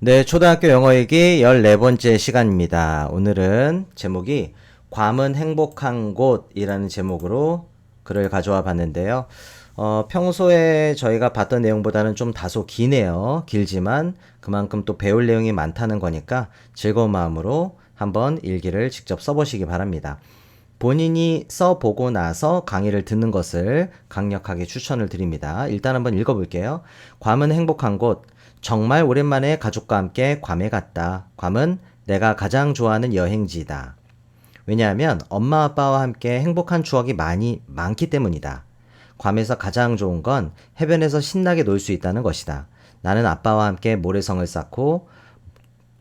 네, 초등학교 영어 얘기 14번째 시간입니다. 오늘은 제목이 괌은 행복한 곳이라는 제목으로 글을 가져와 봤는데요. 평소에 저희가 봤던 내용보다는 좀 다소 기네요. 길지만 그만큼 또 배울 내용이 많다는 거니까 즐거운 마음으로 한번 일기를 직접 써보시기 바랍니다. 본인이 써보고 나서 강의를 듣는 것을 강력하게 추천을 드립니다. 일단 한번 읽어볼게요. 괌은 행복한 곳. 정말 오랜만에 가족과 함께 괌에 갔다. 괌은 내가 가장 좋아하는 여행지다. 왜냐하면 엄마 아빠와 함께 행복한 추억이 많기 때문이다. 괌에서 가장 좋은 건 해변에서 신나게 놀 수 있다는 것이다. 나는 아빠와 함께 모래성을 쌓고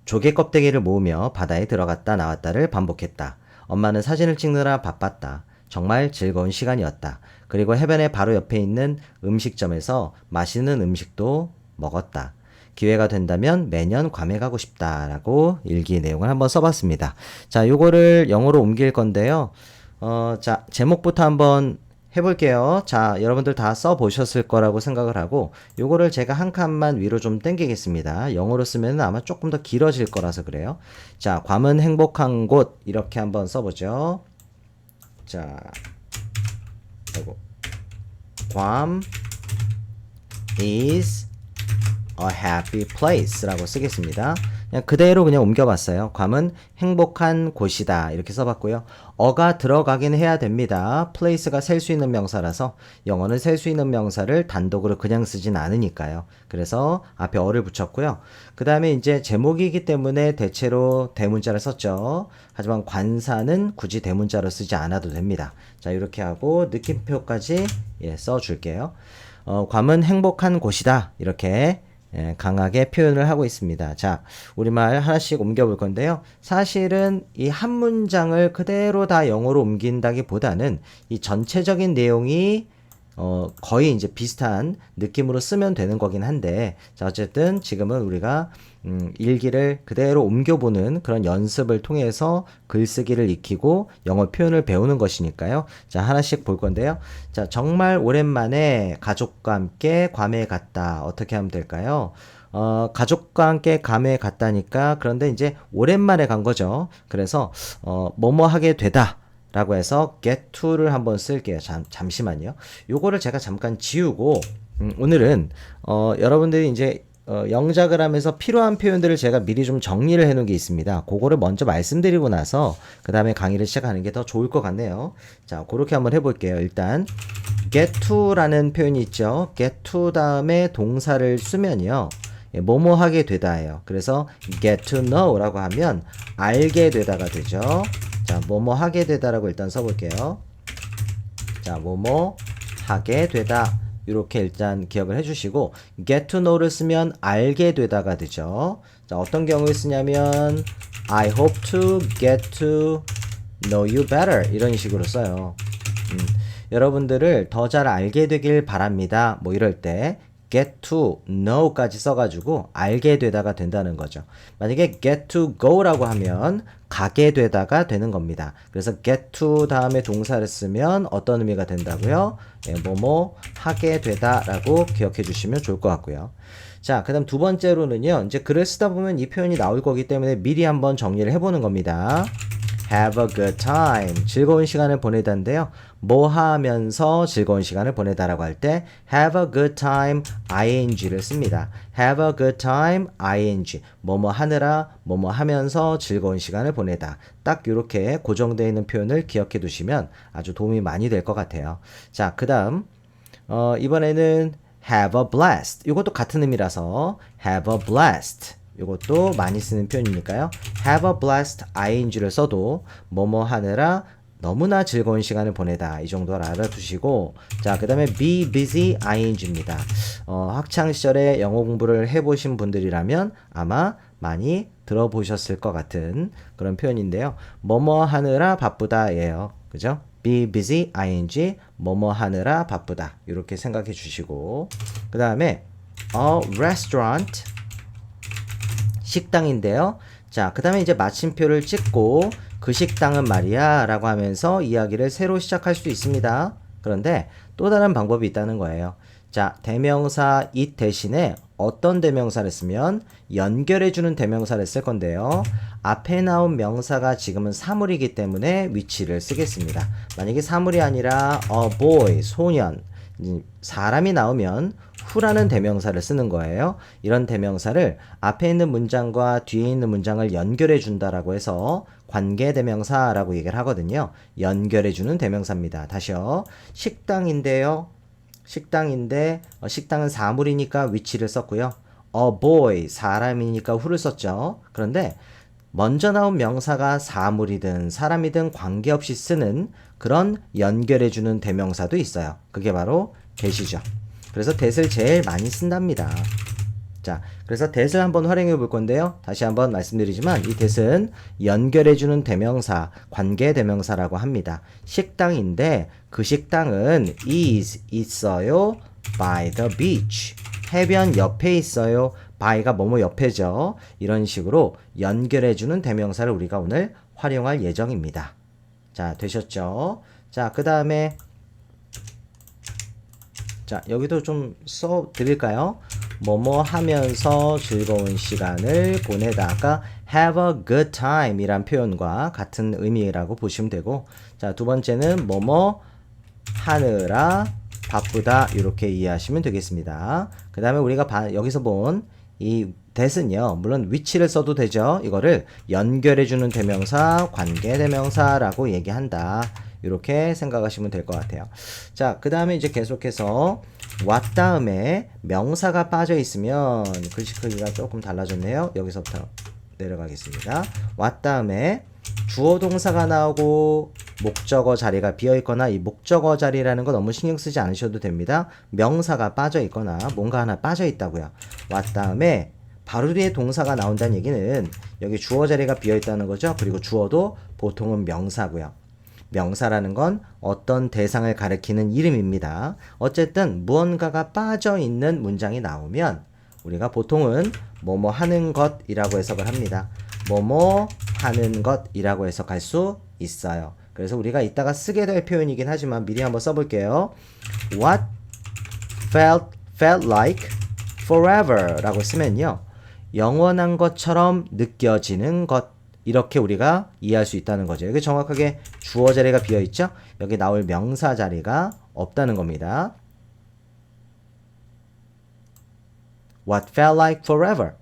조개 껍데기를 모으며 바다에 들어갔다 나왔다를 반복했다. 엄마는 사진을 찍느라 바빴다. 정말 즐거운 시간이었다. 그리고 해변의 바로 옆에 있는 음식점에서 맛있는 음식도 먹었다. 기회가 된다면 매년 괌에 가고 싶다라고 일기 내용을 한번 써봤습니다. 자, 요거를 영어로 옮길 건데요. 자, 제목부터 한번 해볼게요. 자, 여러분들 다 써보셨을 거라고 생각을 하고 요거를 제가 한 칸만 위로 좀 당기겠습니다. 영어로 쓰면 아마 조금 더 길어질 거라서 그래요. 자, 괌은 행복한 곳 이렇게 한번 써보죠. 자, 아이고. 괌 is a happy place 라고 쓰겠습니다. 그냥 그대로 그냥 옮겨봤어요. 괌은 행복한 곳이다 이렇게 써봤고요. 어가 들어가긴 해야 됩니다. place가 셀 수 있는 명사라서 영어는 셀 수 있는 명사를 단독으로 그냥 쓰진 않으니까요. 그래서 앞에 어를 붙였고요. 그 다음에 이제 제목이기 때문에 대체로 대문자를 썼죠. 하지만 관사는 굳이 대문자로 쓰지 않아도 됩니다. 자, 이렇게 하고 느낌표까지 써줄게요. 괌은 행복한 곳이다 이렇게 강하게 표현을 하고 있습니다. 자, 우리말 하나씩 옮겨볼 건데요. 사실은 이 한 문장을 그대로 다 영어로 옮긴다기보다는 이 전체적인 내용이 거의 이제 비슷한 느낌으로 쓰면 되는 거긴 한데, 자, 어쨌든 지금은 우리가 일기를 그대로 옮겨보는 그런 연습을 통해서 글쓰기를 익히고 영어 표현을 배우는 것이니까요. 자, 하나씩 볼 건데요. 자, 정말 오랜만에 가족과 함께 괌에 갔다. 어떻게 하면 될까요? 가족과 함께 괌에 갔다니까, 그런데 이제 오랜만에 간 거죠. 그래서 뭐뭐 하게 되다 라고 해서 get to를 한번 쓸게요. 잠시만요. 요거를 제가 잠깐 지우고 오늘은 여러분들이 이제 영작을 하면서 필요한 표현들을 제가 미리 좀 정리를 해 놓은 게 있습니다. 그거를 먼저 말씀드리고 나서 그 다음에 강의를 시작하는 게 더 좋을 것 같네요. 자, 그렇게 한번 해볼게요. 일단 get to라는 표현이 있죠. get to 다음에 동사를 쓰면요, 뭐뭐 하게 되다예요. 그래서 get to know 라고 하면 알게 되다가 되죠. 자, 뭐뭐 하게 되다라고 일단 써볼게요. 자, 뭐뭐 하게 되다 이렇게 일단 기억을 해주시고, get to know를 쓰면 알게 되다가 되죠. 자, 어떤 경우에 쓰냐면 I hope to get to know you better 이런 식으로 써요. 여러분들을 더 잘 알게 되길 바랍니다. 뭐 이럴 때 get to know까지 써가지고 알게 되다가 된다는 거죠. 만약에 get to go라고 하면 가게 되다가 되는 겁니다. 그래서 get to 다음에 동사를 쓰면 어떤 의미가 된다고요? 뭐뭐 하게 되다라고 기억해 주시면 좋을 것 같고요. 자, 그 다음 두 번째로는요, 이제 글을 쓰다 보면 이 표현이 나올 거기 때문에 미리 한번 정리를 해보는 겁니다. Have a good time. 즐거운 시간을 보내다인데요. 뭐 하면서 즐거운 시간을 보내다라고 할 때 have a good time ing를 씁니다. have a good time ing. 뭐뭐 하느라, 뭐뭐 하면서 즐거운 시간을 보내다. 딱 이렇게 고정되어 있는 표현을 기억해 두시면 아주 도움이 많이 될 것 같아요. 자, 그 다음 이번에는 have a blast. 이것도 같은 의미라서 have a blast. 이것도 많이 쓰는 표현이니까요. have a blast ing를 써도 뭐뭐 하느라 너무나 즐거운 시간을 보내다 이 정도를 알아두시고, 자, 그 다음에 be busy ing입니다. 학창시절에 영어 공부를 해보신 분들이라면 아마 많이 들어보셨을 것 같은 그런 표현인데요. 뭐뭐 하느라 바쁘다 예요. 그죠? be busy ing 뭐뭐 하느라 바쁘다 이렇게 생각해 주시고, 그 다음에 a restaurant 식당인데요. 자, 그 다음에 이제 마침표를 찍고 그 식당은 말이야 라고 하면서 이야기를 새로 시작할 수 있습니다. 그런데 또 다른 방법이 있다는 거예요. 자, 대명사 it 대신에 어떤 대명사를 쓰면 연결해주는 대명사를 쓸 건데요. 앞에 나온 명사가 지금은 사물이기 때문에 which를 쓰겠습니다. 만약에 사물이 아니라 a boy, 소년, 사람이 나오면 who라는 대명사를 쓰는 거예요. 이런 대명사를 앞에 있는 문장과 뒤에 있는 문장을 연결해 준다라고 해서 관계대명사라고 얘기를 하거든요. 연결해주는 대명사입니다. 다시요. 식당인데요. 식당인데 식당은 사물이니까 which를 썼고요. A boy, 사람이니까 who를 썼죠. 그런데 먼저 나온 명사가 사물이든 사람이든 관계없이 쓰는 그런 연결해주는 대명사도 있어요. 그게 바로 that이죠. 그래서 that을 제일 많이 쓴답니다. 자, 그래서 that을 한번 활용해 볼 건데요. 다시 한번 말씀드리지만 이 that은 연결해주는 대명사, 관계 대명사라고 합니다. 식당인데 그 식당은 is 있어요. by the beach. 해변 옆에 있어요. by가 뭐뭐 옆에죠. 이런 식으로 연결해주는 대명사를 우리가 오늘 활용할 예정입니다. 자, 되셨죠? 자, 그 다음에 자, 여기도 좀 써드릴까요? 뭐뭐 하면서 즐거운 시간을 보내다가 have a good time 이란 표현과 같은 의미라고 보시면 되고, 자, 두 번째는 뭐뭐 하느라 바쁘다 이렇게 이해하시면 되겠습니다. 그 다음에 우리가 여기서 본 이 that은요, 물론 which를 써도 되죠. 이거를 연결해주는 대명사, 관계대명사라고 얘기한다. 이렇게 생각하시면 될 것 같아요. 자, 그 다음에 이제 계속해서 what 다음에 명사가 빠져 있으면 글씨 크기가 조금 달라졌네요. 여기서부터 내려가겠습니다. what 다음에 주어 동사가 나오고 목적어 자리가 비어 있거나, 이 목적어 자리라는 거 너무 신경 쓰지 않으셔도 됩니다. 명사가 빠져 있거나 뭔가 하나 빠져 있다고요. what 다음에 바로 뒤에 동사가 나온다는 얘기는 여기 주어 자리가 비어 있다는 거죠. 그리고 주어도 보통은 명사고요. 명사라는 건 어떤 대상을 가리키는 이름입니다. 어쨌든 무언가가 빠져 있는 문장이 나오면 우리가 보통은 뭐뭐 하는 것이라고 해석을 합니다. 뭐뭐 하는 것이라고 해석할 수 있어요. 그래서 우리가 이따가 쓰게 될 표현이긴 하지만 미리 한번 써볼게요. What felt like forever 라고 쓰면요, 영원한 것처럼 느껴지는 것, 이렇게 우리가 이해할 수 있다는 거죠. 여기 정확하게 주어 자리가 비어 있죠? 여기 나올 명사 자리가 없다는 겁니다. What felt like forever.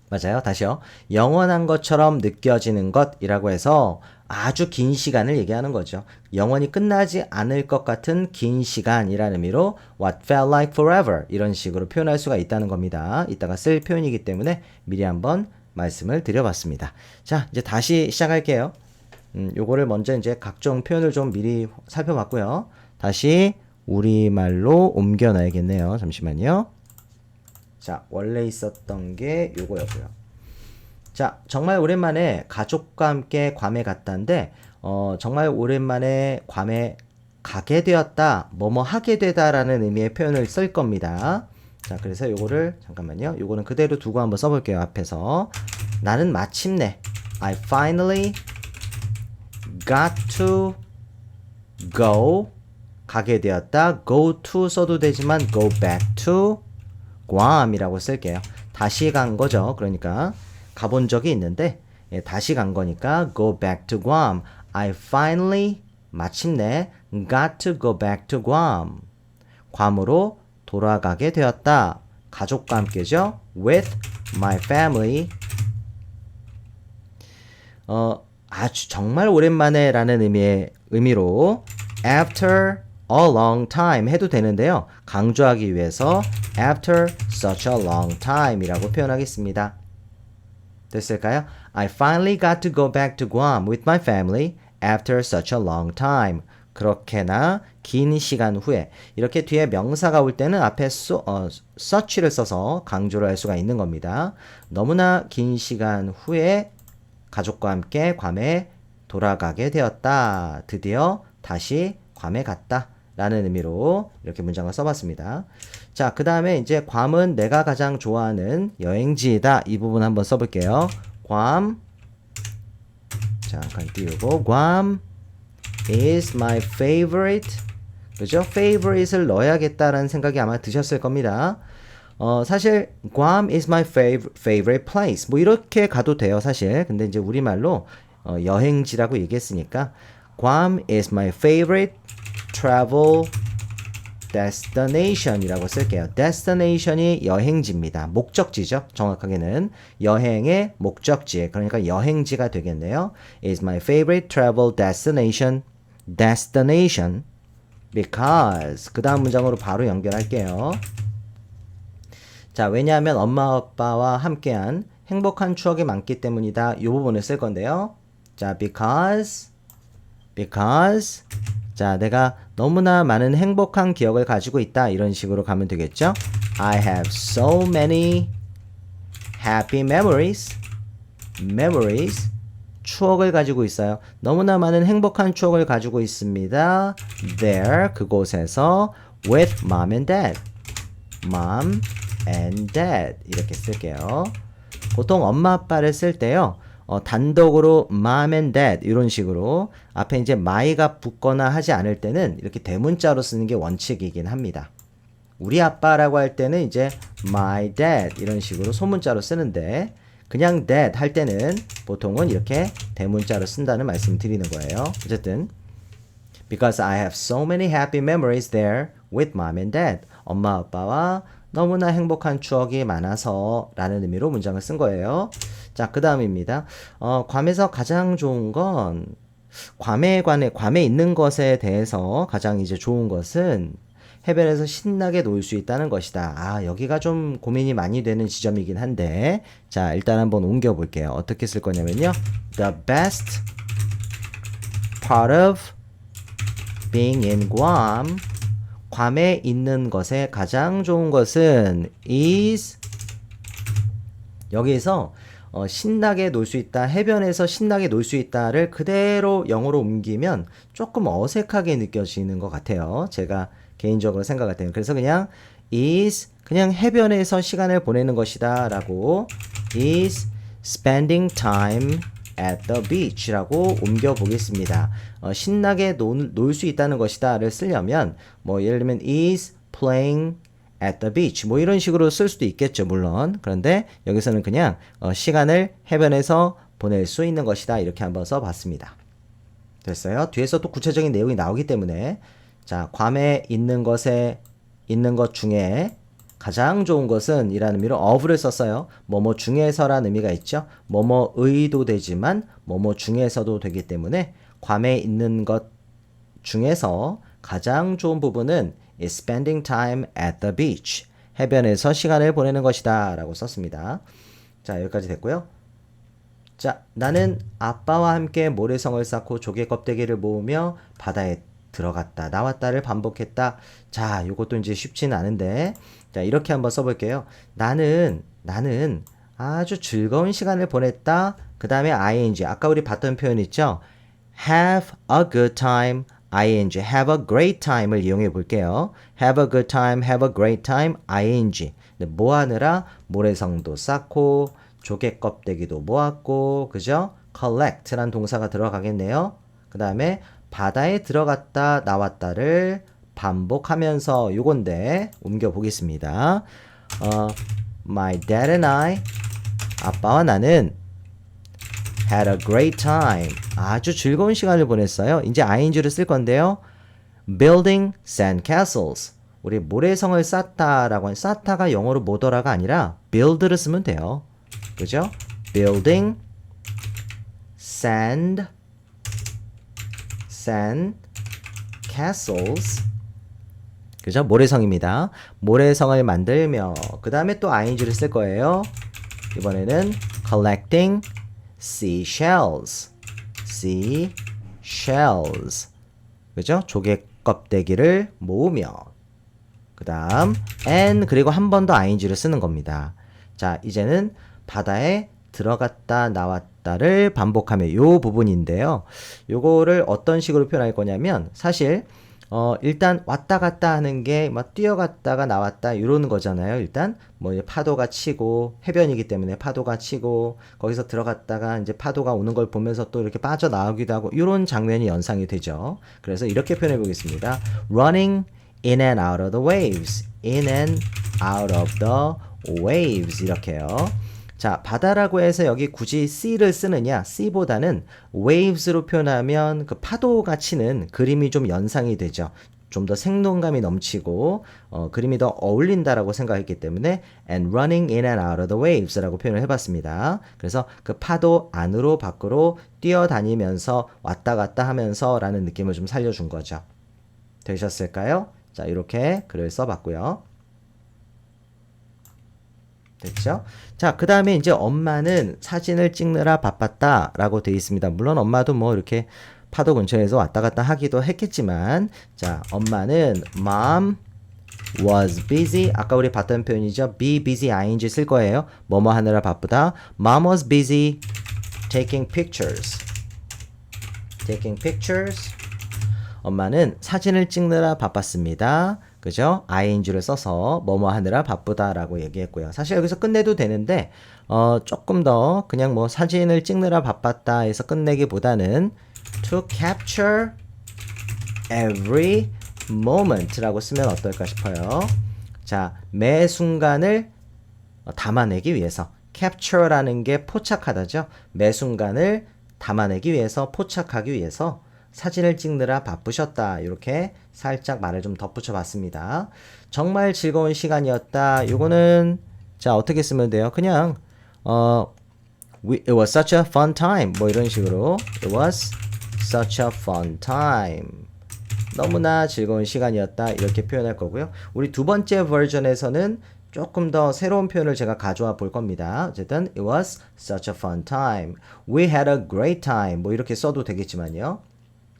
맞아요. 다시요. 영원한 것처럼 느껴지는 것이라고 해서 아주 긴 시간을 얘기하는 거죠. 영원히 끝나지 않을 것 같은 긴 시간이라는 의미로 what felt like forever 이런 식으로 표현할 수가 있다는 겁니다. 이따가 쓸 표현이기 때문에 미리 한번 말씀을 드려봤습니다. 자, 이제 다시 시작할게요. 요거를 먼저 이제 각종 표현을 좀 미리 살펴봤고요. 다시 우리말로 옮겨놔야겠네요. 잠시만요. 자, 원래 있었던 게 요거였고요. 자, 정말 오랜만에 가족과 함께 괌에 갔다인데 정말 오랜만에 괌에 가게 되었다, 뭐뭐 하게 되다라는 의미의 표현을 쓸 겁니다. 자, 그래서 요거를 잠깐만요. 요거는 그대로 두고 한번 써볼게요. 앞에서 나는 마침내 I finally got to go, 가게 되었다. go to 써도 되지만 go back to 괌이라고 쓸게요. 다시 간 거죠. 그러니까 가본 적이 있는데 다시 간 거니까 go back to Guam. I finally 마침내 got to go back to Guam. 괌으로 돌아가게 되었다. 가족과 함께죠. with my family. 아주 정말 오랜만에 라는 의미로 after a long time 해도 되는데요. 강조하기 위해서 after such a long time 이라고 표현하겠습니다. 됐을까요? I finally got to go back to Guam with my family after such a long time. 그렇게나 긴 시간 후에. 이렇게 뒤에 명사가 올 때는 앞에 such를 써서 강조를 할 수가 있는 겁니다. 너무나 긴 시간 후에 가족과 함께 괌에 돌아가게 되었다. 드디어 다시 괌에 갔다. 라는 의미로 이렇게 문장을 써봤습니다. 자, 그 다음에 이제 괌은 내가 가장 좋아하는 여행지이다. 이 부분 한번 써볼게요. 괌. 잠깐 띄우고. 괌 is my favorite 그죠? favorite을 넣어야겠다라는 생각이 아마 드셨을 겁니다. 사실 Guam is my favorite place. 뭐 이렇게 가도 돼요, 사실. 근데 이제 우리말로 여행지라고 얘기했으니까 Guam is my favorite travel destination이라고 쓸게요. destination이 여행지입니다. 목적지죠. 정확하게는 여행의 목적지. 그러니까 여행지가 되겠네요. is my favorite travel destination. destination because 그 다음 문장으로 바로 연결할게요. 자, 왜냐하면 엄마 아빠와 함께한 행복한 추억이 많기 때문이다. 이 부분을 쓸 건데요. 자, because 자, 내가 너무나 많은 행복한 기억을 가지고 있다. 이런 식으로 가면 되겠죠. I have so many happy memories. 추억을 가지고 있어요. 너무나 많은 행복한 추억을 가지고 있습니다. There, 그곳에서 with mom and dad. mom and dad 이렇게 쓸게요. 보통 엄마 아빠를 쓸 때요. 단독으로 mom and dad 이런 식으로 앞에 이제 my가 붙거나 하지 않을 때는 이렇게 대문자로 쓰는 게 원칙이긴 합니다. 우리 아빠라고 할 때는 이제 my dad 이런 식으로 소문자로 쓰는데 그냥 dad 할 때는 보통은 이렇게 대문자로 쓴다는 말씀 드리는 거예요. 어쨌든 because I have so many happy memories there with mom and dad. 엄마 아빠와 너무나 행복한 추억이 많아서 라는 의미로 문장을 쓴 거예요. 자, 그 다음입니다. 괌에서 가장 좋은 건 괌에 있는 것에 대해서 가장 이제 좋은 것은 해변에서 신나게 놀 수 있다는 것이다. 아, 여기가 좀 고민이 많이 되는 지점이긴 한데 자, 일단 한번 옮겨 볼게요. 어떻게 쓸 거냐면요. The best part of being in Guam 괌에 있는 것에 가장 좋은 것은 is 여기에서 신나게 놀 수 있다, 해변에서 신나게 놀 수 있다를 그대로 영어로 옮기면 조금 어색하게 느껴지는 것 같아요. 제가 개인적으로 생각할 때는. 그래서 그냥 is 그냥 해변에서 시간을 보내는 것이다 라고 is spending time at the beach 라고 옮겨 보겠습니다. 신나게 놀 수 있다는 것이다를 쓰려면 뭐 예를 들면 is playing at the beach 뭐 이런 식으로 쓸 수도 있겠죠, 물론. 그런데 여기서는 그냥 시간을 해변에서 보낼 수 있는 것이다 이렇게 한번 써봤습니다. 됐어요? 뒤에서 또 구체적인 내용이 나오기 때문에 자, 괌에 있는 것 중에 가장 좋은 것은 이라는 의미로 of를 썼어요. 뭐뭐 중에서라는 의미가 있죠. 뭐뭐의도 되지만 뭐뭐 중에서도 되기 때문에 괌에 있는 것 중에서 가장 좋은 부분은 is spending time at the beach. 해변에서 시간을 보내는 것이다 라고 썼습니다. 자, 여기까지 됐고요. 자, 나는 아빠와 함께 모래성을 쌓고 조개 껍데기를 모으며 바다에 들어갔다 나왔다를 반복했다. 자, 요것도 이제 쉽지는 않은데 자, 이렇게 한번 써볼게요. 나는 아주 즐거운 시간을 보냈다. 그 다음에 ing 아까 우리 봤던 표현 있죠. have a good time ing have a great time을 이용해 볼게요. have a good time, have a great time ing 뭐 하느라 모래성도 쌓고 조개 껍데기도 모았고 그죠? collect란 동사가 들어가겠네요. 그 다음에 바다에 들어갔다 나왔다를 반복하면서 요건데 옮겨 보겠습니다. My dad and I 아빠와 나는 had a great time 아주 즐거운 시간을 보냈어요. 이제 ing를 쓸 건데요. Building sandcastles 우리 모래성을 쌓다라고 하는 쌓다가 영어로 뭐더라가 아니라 build를 쓰면 돼요. 그죠? Building castles 그죠? 모래성입니다. 모래성을 만들며 그 다음에 또 ing를 쓸 거예요. 이번에는 collecting seashells 그죠? 조개 껍데기를 모으며 그 다음 and 그리고 한 번 더 ing를 쓰는 겁니다. 자, 이제는 바다에 들어갔다 나왔다를 반복하며 요 부분인데요. 요거를 어떤 식으로 표현할 거냐면 사실 일단 왔다 갔다 하는 게 막 뛰어갔다가 나왔다 이러는 거잖아요. 일단 뭐 이제 파도가 치고 해변이기 때문에 파도가 치고 거기서 들어갔다가 이제 파도가 오는 걸 보면서 또 이렇게 빠져나오기도 하고 이런 장면이 연상이 되죠. 그래서 이렇게 표현해 보겠습니다. Running in and out of the waves. In and out of the waves 이렇게요. 자, 바다라고 해서 여기 굳이 sea를 쓰느냐? sea보다는 waves로 표현하면 그 파도가 치는 그림이 좀 연상이 되죠. 좀 더 생동감이 넘치고 그림이 더 어울린다라고 생각했기 때문에 and running in and out of the waves라고 표현을 해봤습니다. 그래서 그 파도 안으로 밖으로 뛰어다니면서 왔다 갔다 하면서라는 느낌을 좀 살려준 거죠. 되셨을까요? 자, 이렇게 글을 써봤고요. 됐죠? 자, 그 다음에 이제 엄마는 사진을 찍느라 바빴다 라고 되어 있습니다. 물론 엄마도 뭐 이렇게 파도 근처에서 왔다 갔다 하기도 했겠지만, 자, 엄마는 mom was busy. 아까 우리 봤던 표현이죠. be busy ing 쓸 거예요. 뭐뭐 하느라 바쁘다. mom was busy taking pictures. taking pictures. 엄마는 사진을 찍느라 바빴습니다. 그죠? ing를 써서 뭐뭐 하느라 바쁘다라고 얘기했고요. 사실 여기서 끝내도 되는데 조금 더 그냥 뭐 사진을 찍느라 바빴다 해서 끝내기보다는 to capture every moment라고 쓰면 어떨까 싶어요. 자, 매 순간을 담아내기 위해서 capture라는 게 포착하다죠. 매 순간을 담아내기 위해서 포착하기 위해서 사진을 찍느라 바쁘셨다. 이렇게 살짝 말을 좀 덧붙여 봤습니다. 정말 즐거운 시간이었다. 요거는 자, 어떻게 쓰면 돼요? 그냥 it was such a fun time. 뭐 이런 식으로 it was such a fun time. 너무나 즐거운 시간이었다. 이렇게 표현할 거고요. 우리 두 번째 버전에서는 조금 더 새로운 표현을 제가 가져와 볼 겁니다. 어쨌든 it was such a fun time. We had a great time. 뭐 이렇게 써도 되겠지만요.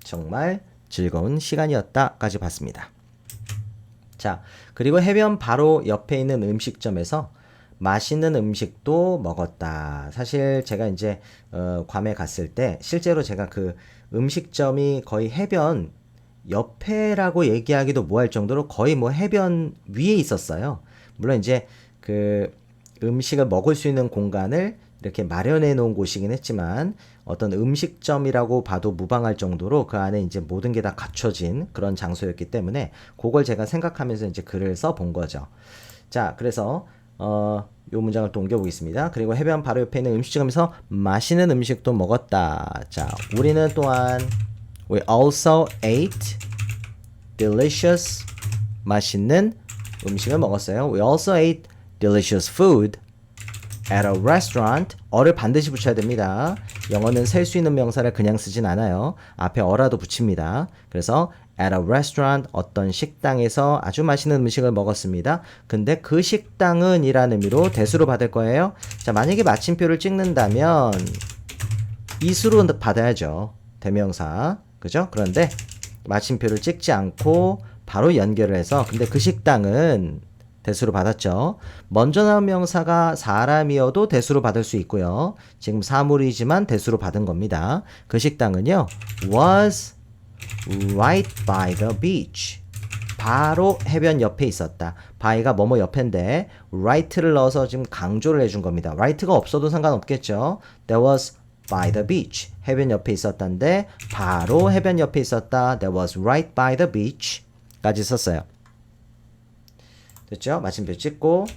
정말 즐거운 시간이었다까지 봤습니다. 자, 그리고 해변 바로 옆에 있는 음식점에서 맛있는 음식도 먹었다. 사실 제가 이제 괌에 갔을 때 실제로 제가 그 음식점이 거의 해변 옆에라고 얘기하기도 뭐할 정도로 거의 뭐 해변 위에 있었어요. 물론 이제 그 음식을 먹을 수 있는 공간을 이렇게 마련해 놓은 곳이긴 했지만 어떤 음식점이라고 봐도 무방할 정도로 그 안에 이제 모든 게 다 갖춰진 그런 장소였기 때문에 그걸 제가 생각하면서 이제 글을 써 본 거죠. 자, 그래서 요 문장을 또 옮겨보겠습니다. 그리고 해변 바로 옆에 있는 음식점에서 맛있는 음식도 먹었다. 자, 우리는 또한 we also ate delicious 맛있는 음식을 먹었어요. We also ate delicious food at a restaurant. 어를 반드시 붙여야 됩니다. 영어는 셀 수 있는 명사를 그냥 쓰진 않아요. 앞에 어라도 붙입니다. 그래서 at a restaurant 어떤 식당에서 아주 맛있는 음식을 먹었습니다. 근데 그 식당은 이라는 의미로 대수로 받을 거예요. 자, 만약에 마침표를 찍는다면 이수로 받아야죠. 대명사. 그죠? 그런데 마침표를 찍지 않고 바로 연결을 해서 근데 그 식당은 대수로 받았죠. 먼저 나온 명사가 사람이어도 대수로 받을 수 있고요. 지금 사물이지만 대수로 받은 겁니다. 그 식당은요. was right by the beach. 바로 해변 옆에 있었다. by가 뭐뭐 옆인데 right를 넣어서 지금 강조를 해준 겁니다. right가 없어도 상관없겠죠. That was by the beach. 해변 옆에 있었다인데 바로 해변 옆에 있었다. That was right by the beach. 까지 썼어요. 됐죠? 마침표 찍고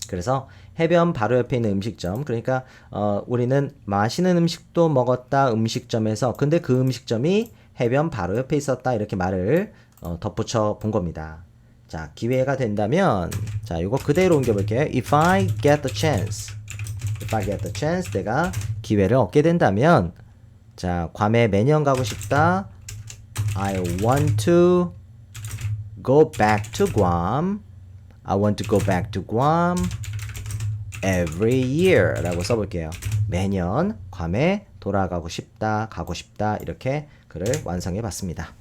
그래서 해변 바로 옆에 있는 음식점 그러니까 우리는 맛있는 음식도 먹었다 음식점에서 근데 그 음식점이 해변 바로 옆에 있었다 이렇게 말을 덧붙여 본 겁니다. 자, 기회가 된다면 자, 이거 그대로 옮겨 볼게요. If I get the chance 내가 기회를 얻게 된다면 자, 괌에 매년 가고 싶다. I want to go back to Guam. I want to go back to Guam every year 라고 써볼게요. 매년 괌에 돌아가고 싶다, 가고 싶다 이렇게 글을 완성해 봤습니다.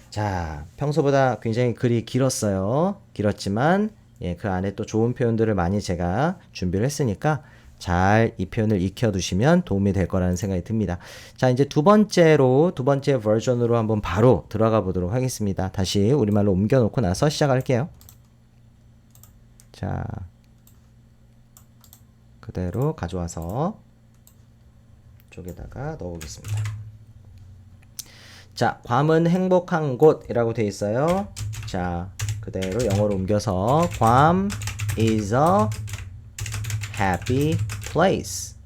자, 평소보다 굉장히 글이 길었어요. 길었지만 예, 그 안에 또 좋은 표현들을 많이 제가 준비를 했으니까 잘 이 표현을 익혀두시면 도움이 될 거라는 생각이 듭니다. 자, 이제 두 번째 버전으로 한번 바로 들어가 보도록 하겠습니다. 다시 우리말로 옮겨놓고 나서 시작할게요. 자, 그대로 가져와서 쪽에다가 넣어보겠습니다. 자, 괌은 행복한 곳이라고 되어 있어요. 자, 그대로 영어로 옮겨서 괌 is a happy place.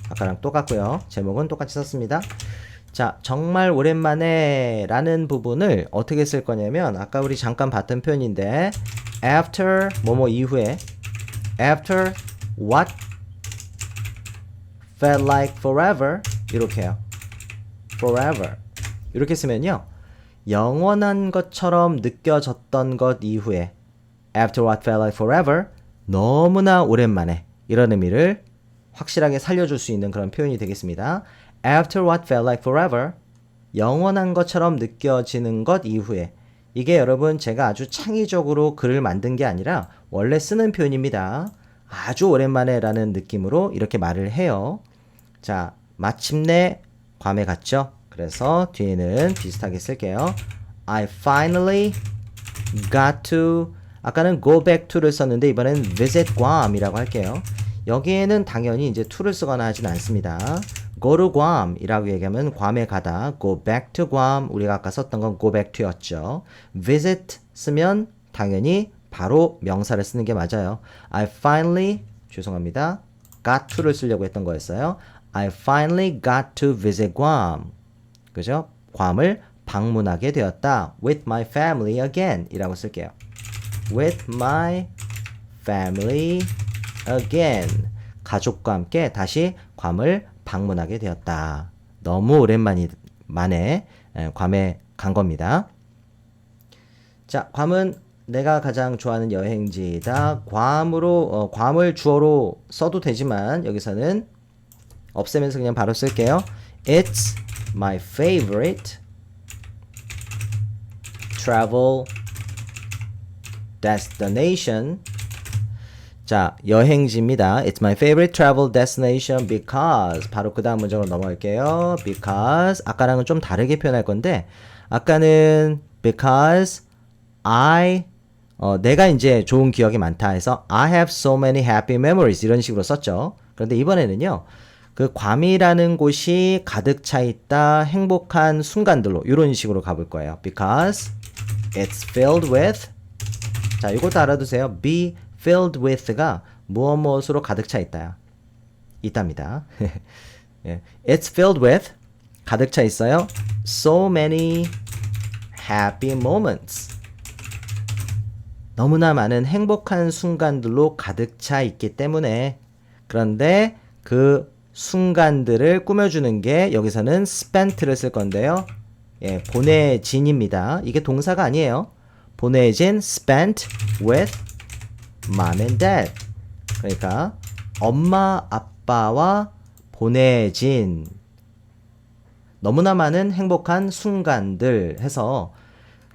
아까랑 똑같고요. 제목은 똑같이 썼습니다. 자, 정말 오랜만에 라는 부분을 어떻게 쓸 거냐면 아까 우리 잠깐 봤던 표현인데 after 뭐뭐 이후에 after what felt like forever 이렇게 해요. forever 이렇게 쓰면요. 영원한 것처럼 느껴졌던 것 이후에 after what felt like forever 너무나 오랜만에 이런 의미를 확실하게 살려줄 수 있는 그런 표현이 되겠습니다. After what felt like forever 영원한 것처럼 느껴지는 것 이후에 이게 여러분 제가 아주 창의적으로 글을 만든 게 아니라 원래 쓰는 표현입니다. 아주 오랜만에 라는 느낌으로 이렇게 말을 해요. 자, 마침내 괌에 갔죠. 그래서 뒤에는 비슷하게 쓸게요. I finally got to 아까는 go back to를 썼는데 이번엔 visit Guam이라고 할게요. 여기에는 당연히 이제 to를 쓰거나 하진 않습니다. go to Guam 이라고 얘기하면 괌에 가다 go back to Guam 우리가 아까 썼던 건 go back to였죠. visit 쓰면 당연히 바로 명사를 쓰는 게 맞아요. I finally 죄송합니다. got to를 쓰려고 했던 거였어요. I finally got to visit Guam. 그죠? 괌을 방문하게 되었다. with my family again 이라고 쓸게요. with my family again. 가족과 함께 다시 괌을 방문하게 되었다. 너무 오랜만에 괌에 간 겁니다. 자, 괌은 내가 가장 좋아하는 여행지이다. 괌을 주어로 써도 되지만 여기서는 없애면서 그냥 바로 쓸게요. It's my favorite travel destination. 자, 여행지입니다. It's my favorite travel destination because 바로 그 다음 문장으로 넘어갈게요. because 아까랑은 좀 다르게 표현할 건데 아까는 because 내가 이제 좋은 기억이 많다 해서 I have so many happy memories 이런 식으로 썼죠. 그런데 이번에는요. 그 괌이라는 곳이 가득 차 있다 행복한 순간들로 이런 식으로 가볼 거예요. because it's filled with 자, 이것도 알아두세요. be filled with가 무엇으로 가득 차 있답니다. It's filled with 가득 차 있어요. So many happy moments. 너무나 많은 행복한 순간들로 가득 차 있기 때문에 그런데 그 순간들을 꾸며주는 게 여기서는 spent를 쓸 건데요. 예, 보내진입니다. 이게 동사가 아니에요. 보내진 spent with mom and dad. 그러니까 엄마 아빠와 보내진 너무나 많은 행복한 순간들 해서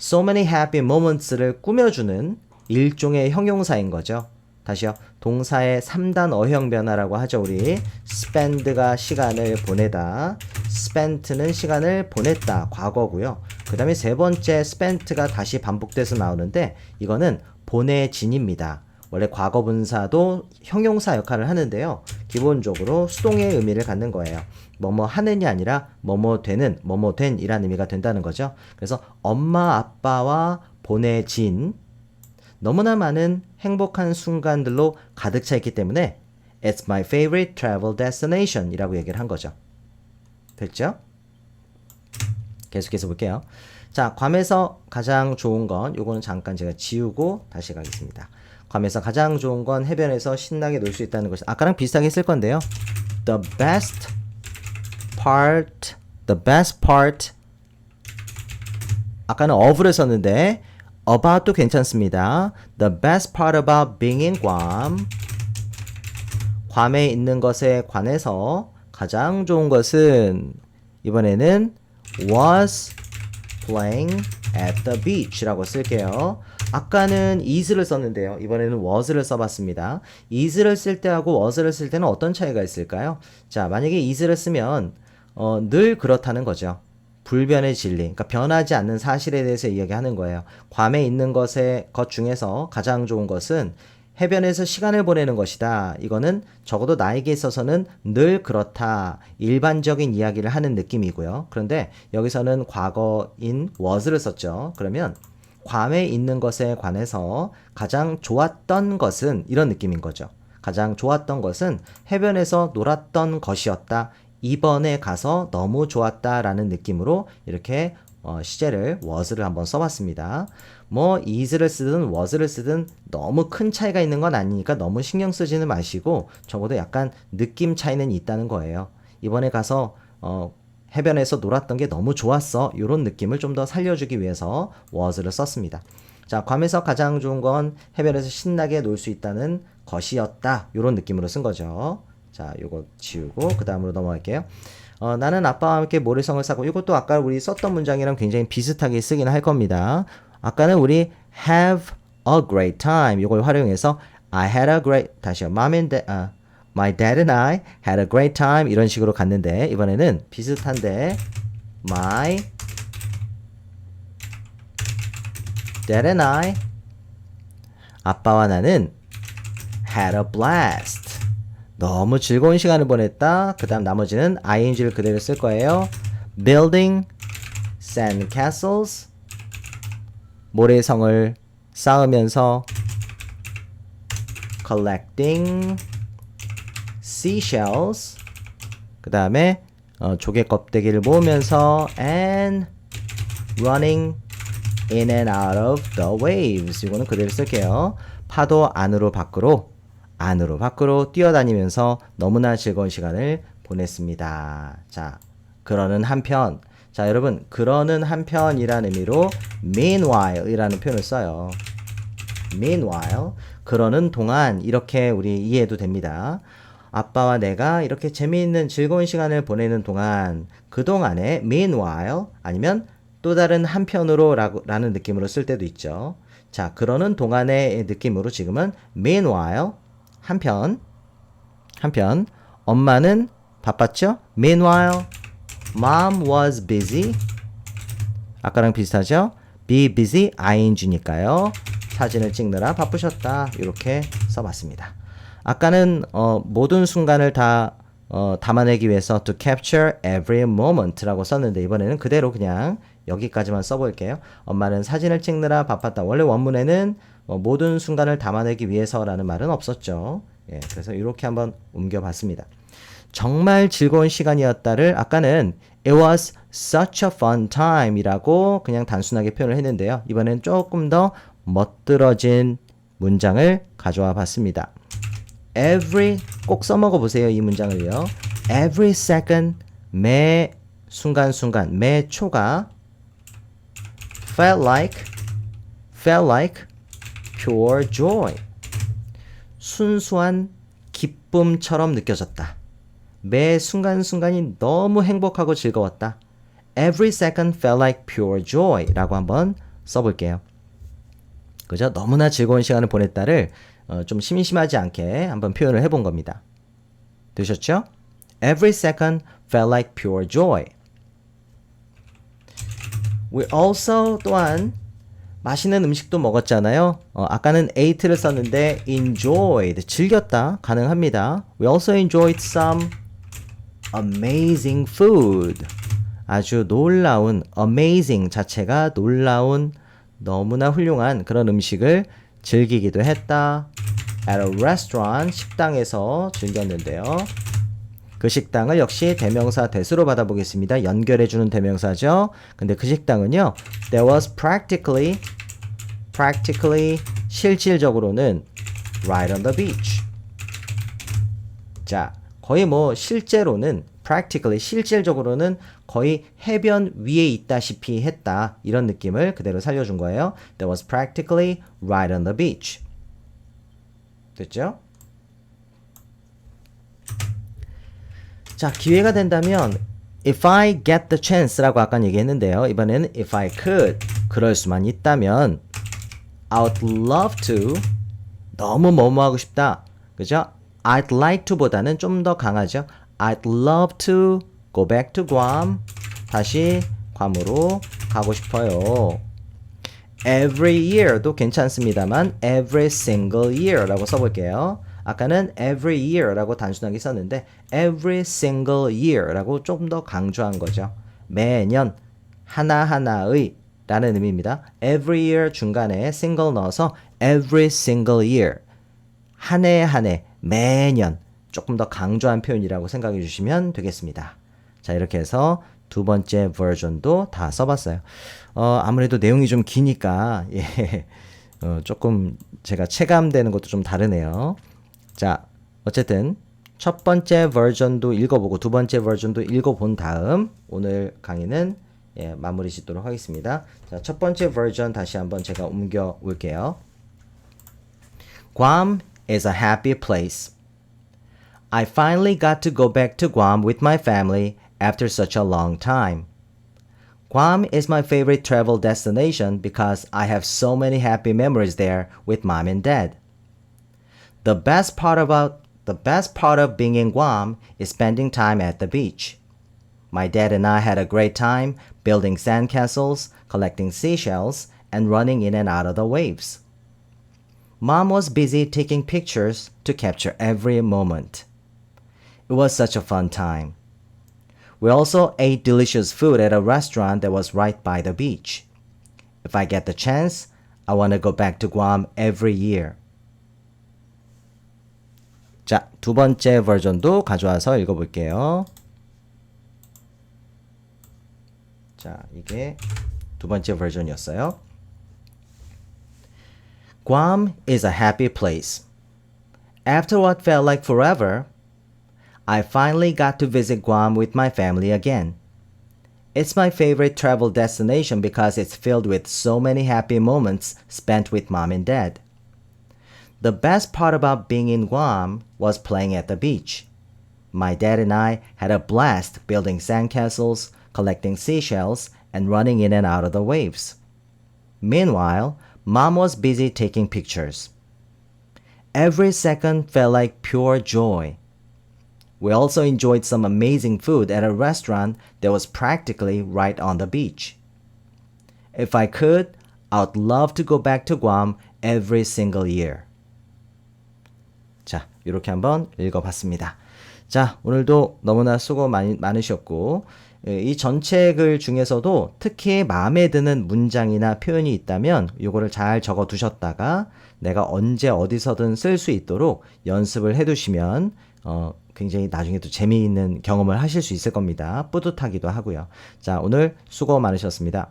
so many happy moments를 꾸며주는 일종의 형용사인 거죠. 다시요. 동사의 3단 어형 변화라고 하죠. 우리 spend가 시간을 보내다, spent는 시간을 보냈다 과거고요. 그 다음에 세 번째 spent가 다시 반복돼서 나오는데 이거는 보내진입니다. 원래 과거분사도 형용사 역할을 하는데요. 기본적으로 수동의 의미를 갖는 거예요. 뭐뭐 하는이 아니라 뭐뭐 되는, 뭐뭐 된 이라는 의미가 된다는 거죠. 그래서 엄마 아빠와 보내진 너무나 많은 행복한 순간들로 가득 차 있기 때문에 It's my favorite travel destination 이라고 얘기를 한 거죠. 됐죠? 계속해서 볼게요. 자, 괌에서 가장 좋은 건 요거는 잠깐 제가 지우고 다시 가겠습니다. 괌에서 가장 좋은 건 해변에서 신나게 놀 수 있다는 것이 아까랑 비슷하게 쓸 건데요. The best part 아까는 of를 썼는데 about도 괜찮습니다. The best part about being in Guam 괌에 있는 것에 관해서 가장 좋은 것은 이번에는 was playing at the beach 라고 쓸게요. 아까는 is를 썼는데요. 이번에는 was를 써봤습니다. is를 쓸 때하고 was를 쓸 때는 어떤 차이가 있을까요? 자, 만약에 is를 쓰면 늘 그렇다는 거죠. 불변의 진리, 그러니까 변하지 않는 사실에 대해서 이야기하는 거예요. 괌에 있는 것 중에서 가장 좋은 것은 해변에서 시간을 보내는 것이다. 이거는 적어도 나에게 있어서는 늘 그렇다. 일반적인 이야기를 하는 느낌이고요. 그런데 여기서는 과거인 was를 썼죠. 그러면 괌에 있는 것에 관해서 가장 좋았던 것은 이런 느낌인 거죠. 가장 좋았던 것은 해변에서 놀았던 것이었다. 이번에 가서 너무 좋았다라는 느낌으로 이렇게 시제를 was를 한번 써봤습니다. 뭐 is를 쓰든 was를 쓰든 너무 큰 차이가 있는 건 아니니까 너무 신경 쓰지는 마시고 적어도 약간 느낌 차이는 있다는 거예요. 이번에 가서 해변에서 놀았던 게 너무 좋았어. 이런 느낌을 좀 더 살려주기 위해서 was를 썼습니다. 자, 괌에서 가장 좋은 건 해변에서 신나게 놀 수 있다는 것이었다. 이런 느낌으로 쓴 거죠. 자, 요거 지우고 그 다음으로 넘어갈게요. 나는 아빠와 함께 모래성을 쌓고, 이것도 아까 우리 썼던 문장이랑 굉장히 비슷하게 쓰긴 할 겁니다. 아까는 우리 have a great time 이걸 활용해서 I had a great, 다시요. My dad and I had a great time 이런 식으로 갔는데 이번에는 비슷한데 My dad and I 아빠와 나는 had a blast 너무 즐거운 시간을 보냈다. 그 다음 나머지는 ing를 그대로 쓸 거예요. Building sand castles 모래성을 쌓으면서 collecting seashells 그 다음에 조개 껍데기를 모으면서 and running in and out of the waves 이거는 그대로 쓸게요. 파도 안으로 밖으로 뛰어다니면서 너무나 즐거운 시간을 보냈습니다. 자, 그러는 한편 자, 여러분 그러는 한편이라는 의미로 meanwhile 이라는 표현을 써요. meanwhile 그러는 동안 이렇게 우리 이해해도 됩니다. 아빠와 내가 이렇게 재미있는 즐거운 시간을 보내는 동안 그동안에 meanwhile 아니면 또 다른 한편으로 라는 느낌으로 쓸 때도 있죠. 자, 그러는 동안의 느낌으로 지금은 meanwhile 한편 엄마는 바빴죠? Meanwhile mom was busy 아까랑 비슷하죠? be busy ing니까요. 사진을 찍느라 바쁘셨다 이렇게 써봤습니다. 아까는 모든 순간을 다 담아내기 위해서 to capture every moment라고 썼는데 이번에는 그대로 그냥 여기까지만 써볼게요. 엄마는 사진을 찍느라 바빴다. 원래 원문에는 모든 순간을 담아내기 위해서라는 말은 없었죠. 예, 그래서 이렇게 한번 옮겨봤습니다. 정말 즐거운 시간이었다를 아까는 It was such a fun time 이라고 그냥 단순하게 표현을 했는데요. 이번엔 조금 더 멋들어진 문장을 가져와 봤습니다. Every 꼭 써먹어 보세요. 이 문장을요. Every second 매 순간순간 매 초가 felt like pure joy 순수한 기쁨처럼 느껴졌다. 매 순간순간이 너무 행복하고 즐거웠다. Every second felt like pure joy 라고 한번 써볼게요. 그죠? 너무나 즐거운 시간을 보냈다를 좀 심심하지 않게 한번 표현을 해본 겁니다. 되셨죠? Every second felt like pure joy. We also 또한 맛있는 음식도 먹었잖아요. 아까는 ate를 썼는데 enjoyed, 즐겼다 가능합니다. We also enjoyed some amazing food. 아주 놀라운, amazing 자체가 놀라운, 너무나 훌륭한 그런 음식을 즐기기도 했다. At a restaurant, 식당에서 즐겼는데요. 그 식당을 역시 대명사 대수로 받아보겠습니다. 연결해주는 대명사죠. 근데 그 식당은요. There was practically 실질적으로는 right on the beach. 자, 거의 뭐 실제로는 practically 실질적으로는 거의 해변 위에 있다시피 했다. 이런 느낌을 그대로 살려준 거예요. There was practically right on the beach. 됐죠? 자, 기회가 된다면 if I get the chance라고 아까 얘기했는데요. 이번에는 if I could 그럴 수만 있다면 I'd love to. 너무 뭐뭐 하고 싶다. 그죠? I'd like to보다는 좀 더 강하죠. I'd love to go back to Guam. 다시 괌으로 가고 싶어요. Every year도 괜찮습니다만 every single year라고 써볼게요. 아까는 every year라고 단순하게 썼는데 every single year라고 좀 더 강조한 거죠. 매년 하나하나의 라는 의미입니다. every year 중간에 single 넣어서 every single year 한 해 한 해 매년 조금 더 강조한 표현이라고 생각해 주시면 되겠습니다. 자, 이렇게 해서 두 번째 버전도 다 써봤어요. 아무래도 내용이 좀 기니까 예, 조금 제가 체감되는 것도 좀 다르네요. 자, 어쨌든 첫 번째 버전도 읽어보고 두 번째 버전도 읽어본 다음 오늘 강의는 예, 마무리 짓도록 하겠습니다. 자, 첫 번째 버전 다시 한번 제가 옮겨 올게요. Guam is a happy place. I finally got to go back to Guam with my family after such a long time. Guam is my favorite travel destination because I have so many happy memories there with mom and dad. The best part of being in Guam is spending time at the beach. My dad and I had a great time building sandcastles, collecting seashells, and running in and out of the waves. Mom was busy taking pictures to capture every moment. It was such a fun time. We also ate delicious food at a restaurant that was right by the beach. If I get the chance, I want to go back to Guam every year. 자, 두 번째 버전도 가져와서 읽어볼게요. 자, 이게 두 번째 버전이었어요. Guam is a happy place. After what felt like forever, I finally got to visit Guam with my family again. It's my favorite travel destination because it's filled with so many happy moments spent with mom and dad. The best part about being in Guam was playing at the beach. My dad and I had a blast building sandcastles, collecting seashells, and running in and out of the waves. Meanwhile, mom was busy taking pictures. Every second felt like pure joy. We also enjoyed some amazing food at a restaurant that was practically right on the beach. If I could, I would love to go back to Guam every single year. 자, 이렇게 한번 읽어봤습니다. 자, 오늘도 너무나 수고 많으셨고 이 전체 글 중에서도 특히 마음에 드는 문장이나 표현이 있다면 이거를 잘 적어 두셨다가 내가 언제 어디서든 쓸 수 있도록 연습을 해두시면 굉장히 나중에 또 재미있는 경험을 하실 수 있을 겁니다. 뿌듯하기도 하고요. 자, 오늘 수고 많으셨습니다.